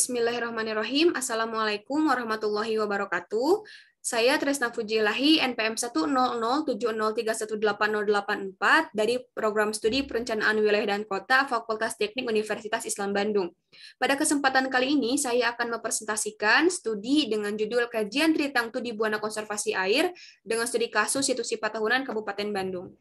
Bismillahirrahmanirrahim. Assalamualaikum warahmatullahi wabarakatuh. Saya Tresna Fujilahi, NPM 1007031388084 dari Program Studi Perencanaan Wilayah dan Kota Fakultas Teknik Universitas Islam Bandung. Pada kesempatan kali ini, saya akan mempresentasikan studi dengan judul Kajian Tritangtu di Buana Konservasi Air dengan studi kasus situs sifat tahunan Kabupaten Bandung.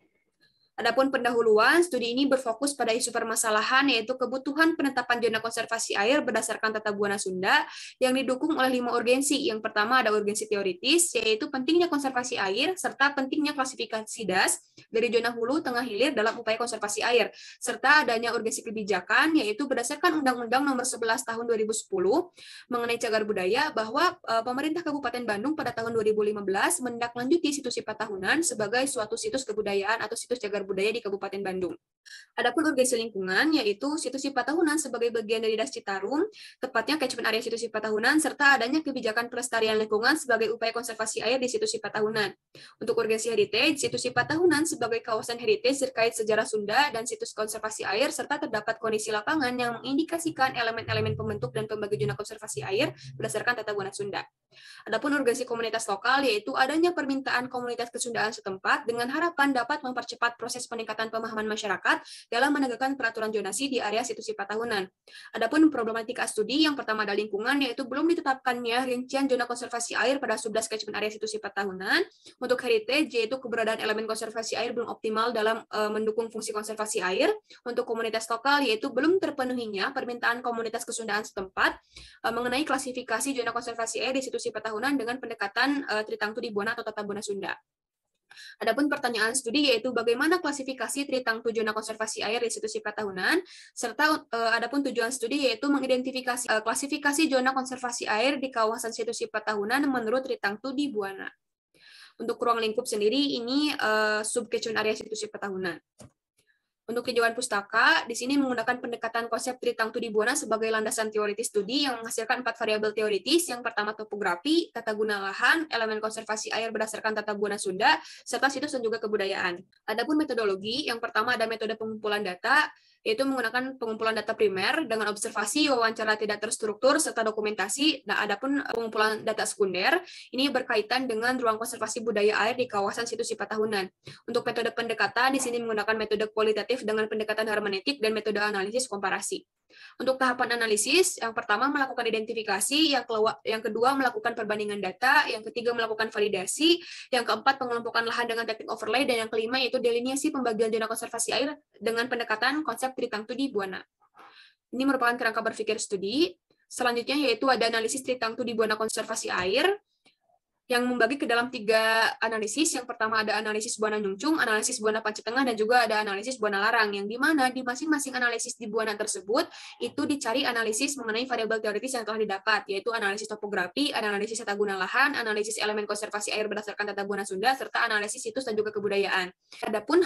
Adapun pendahuluan, studi ini berfokus pada isu permasalahan yaitu kebutuhan penetapan zona konservasi air berdasarkan Tata Buana Sunda yang didukung oleh 5 urgensi. Yang pertama ada urgensi teoritis, yaitu pentingnya konservasi air serta pentingnya klasifikasi DAS dari zona hulu, tengah, hilir dalam upaya konservasi air, serta adanya urgensi kebijakan yaitu berdasarkan Undang-Undang Nomor 11 Tahun 2010 mengenai cagar budaya bahwa pemerintah Kabupaten Bandung pada tahun 2015 menindaklanjuti situs sifat tahunan sebagai suatu situs kebudayaan atau situs cagar budaya di Kabupaten Bandung. Adapun urgensi lingkungan, yaitu situs sifat tahunan sebagai bagian dari DAS Citarum, tepatnya catchment area situs sifat tahunan, serta adanya kebijakan pelestarian lingkungan sebagai upaya konservasi air di situs sifat tahunan. Untuk urgensi heritage, situs sifat tahunan sebagai kawasan heritage terkait sejarah Sunda dan situs konservasi air, serta terdapat kondisi lapangan yang mengindikasikan elemen-elemen pembentuk dan pembagi zona konservasi air berdasarkan Tata Buana Sunda. Adapun urgensi komunitas lokal, yaitu adanya permintaan komunitas kesundaan setempat dengan harapan dapat mempercepat proses peningkatan pemahaman masyarakat dalam menegakkan peraturan zonasi di area situs sifat tahunan. Adapun problematika studi, yang pertama ada lingkungan, yaitu belum ditetapkannya rincian zona konservasi air pada subdas catchment area situs sifat tahunan. Untuk heritage, yaitu keberadaan elemen konservasi air belum optimal dalam mendukung fungsi konservasi air. Untuk komunitas lokal, yaitu belum terpenuhinya permintaan komunitas kesundaan setempat mengenai klasifikasi zona konservasi air di situs sifat tahunan dengan pendekatan Tritangtu di Buana atau Tata Buana Sunda. Adapun pertanyaan studi yaitu bagaimana klasifikasi Tritangtu zona konservasi air di situs sifat tahunan, serta adapun tujuan studi yaitu mengidentifikasi klasifikasi zona konservasi air di kawasan situs sifat tahunan menurut Tritangtu di Buana. Untuk ruang lingkup sendiri ini sub catchment area situs sifat tahunan. Untuk tinjauan pustaka, di sini menggunakan pendekatan konsep Tritangtu di Buana sebagai landasan teoritis studi yang menghasilkan 4 variabel teoritis. Yang pertama topografi, tata guna lahan, elemen konservasi air berdasarkan Tata Buana Sunda, serta situs dan juga kebudayaan. Adapun metodologi, yang pertama ada metode pengumpulan data, yaitu menggunakan pengumpulan data primer dengan observasi, wawancara tidak terstruktur, serta dokumentasi. Nah, adapun pengumpulan data sekunder, ini berkaitan dengan ruang konservasi budaya air di kawasan situs sifat tahunan. Untuk metode pendekatan, di sini menggunakan metode kualitatif dengan pendekatan hermeneutik dan metode analisis komparasi. Untuk tahapan analisis, yang pertama melakukan identifikasi, yang kedua melakukan perbandingan data, yang ketiga melakukan validasi, yang keempat pengelompokan lahan dengan teknik overlay, dan yang kelima yaitu delineasi pembagian zona konservasi air dengan pendekatan konsep Tritangtu di Buana. Ini merupakan kerangka berpikir studi. Selanjutnya yaitu ada analisis Tritangtu di Buana konservasi air, yang membagi ke dalam 3 analisis. Yang pertama ada analisis Buana Nyungcung, analisis Buana Pancetengah, dan juga ada analisis Buana Larang, yang dimana di masing-masing analisis di Buana tersebut itu dicari analisis mengenai variabel teoritis yang telah didapat, yaitu analisis topografi, analisis tata guna lahan, analisis elemen konservasi air berdasarkan Tata Buana Sunda, serta analisis situs dan juga kebudayaan. Adapun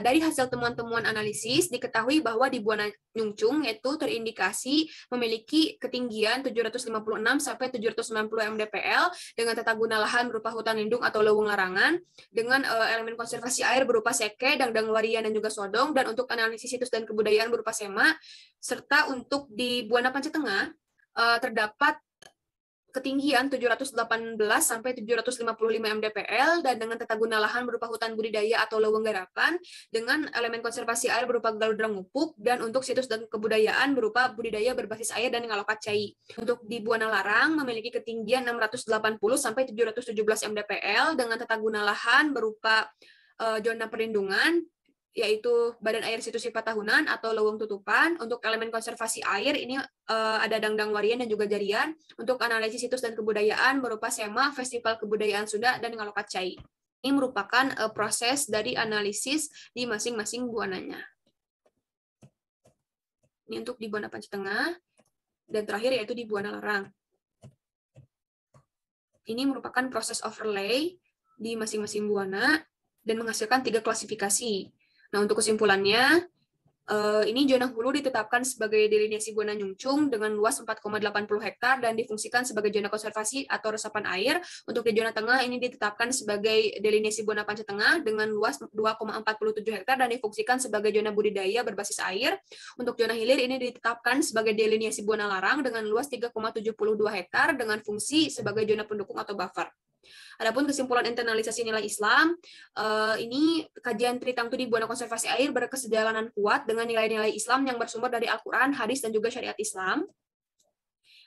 dari hasil temuan-temuan analisis diketahui bahwa di Buana Nyungcung itu terindikasi memiliki ketinggian 756 sampai 790 mdpl dengan tata guna lahan berupa hutan lindung atau leuweung larangan, dengan elemen konservasi air berupa seke, dangdang warian, dan juga sodong, dan untuk analisis situs dan kebudayaan berupa sema, serta untuk di Buana Pancetengah terdapat ketinggian 718 sampai 755 mdpl dan dengan tata guna lahan berupa hutan budidaya atau leuweung garapan dengan elemen konservasi air berupa galudra ngupuk, dan untuk situs dan kebudayaan berupa budidaya berbasis air dan ngalokat cai. Untuk di Buana Larang memiliki ketinggian 680 sampai 717 mdpl dengan tata guna lahan berupa zona perlindungan, yaitu badan air situs sifat tahunan atau leuweung tutupan. Untuk elemen konservasi air ini ada dangdang warian dan juga jarian. Untuk analisis situs dan kebudayaan berupa SEMA, Festival Kebudayaan Sunda, dan ngalokat cai. Ini merupakan proses dari analisis di masing-masing buananya. Ini untuk di Buana Pancetengah, dan terakhir yaitu di Buana Larang. Ini merupakan proses overlay di masing-masing buana dan menghasilkan 3 klasifikasi. Nah, untuk kesimpulannya, Ini zona hulu ditetapkan sebagai delineasi Buana Nyungcung dengan luas 4,80 hektar dan difungsikan sebagai zona konservasi atau resapan air. Untuk di zona tengah ini ditetapkan sebagai delineasi Buana Panca Tengah dengan luas 2,47 hektar dan difungsikan sebagai zona budidaya berbasis air. Untuk zona hilir ini ditetapkan sebagai delineasi Buana Larang dengan luas 3,72 hektar dengan fungsi sebagai zona pendukung atau buffer. Adapun kesimpulan internalisasi nilai Islam, ini kajian Tritangtu di Buana Konservasi Air berkesejalanan kuat dengan nilai-nilai Islam yang bersumber dari Al-Quran, hadis, dan juga syariat Islam.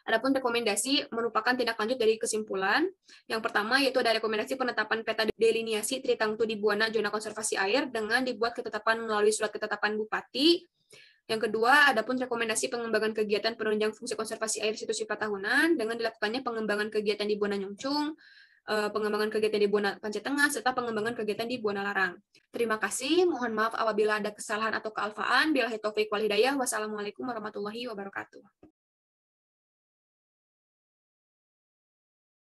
Adapun rekomendasi merupakan tindak lanjut dari kesimpulan. Yang pertama yaitu ada rekomendasi penetapan peta deliniasi Tritangtu di Buana Zona Konservasi Air dengan dibuat ketetapan melalui surat ketetapan Bupati. Yang kedua, adapun rekomendasi pengembangan kegiatan penunjang fungsi konservasi air situs sifat tahunan dengan dilakukannya pengembangan kegiatan di Buana Nyungcung, pengembangan kegiatan di Buana Panca Tengah, serta pengembangan kegiatan di Buana Larang. Terima kasih. Mohon maaf apabila ada kesalahan atau kealfaan. Billahi taufiq wal hidayah. Wassalamualaikum warahmatullahi wabarakatuh.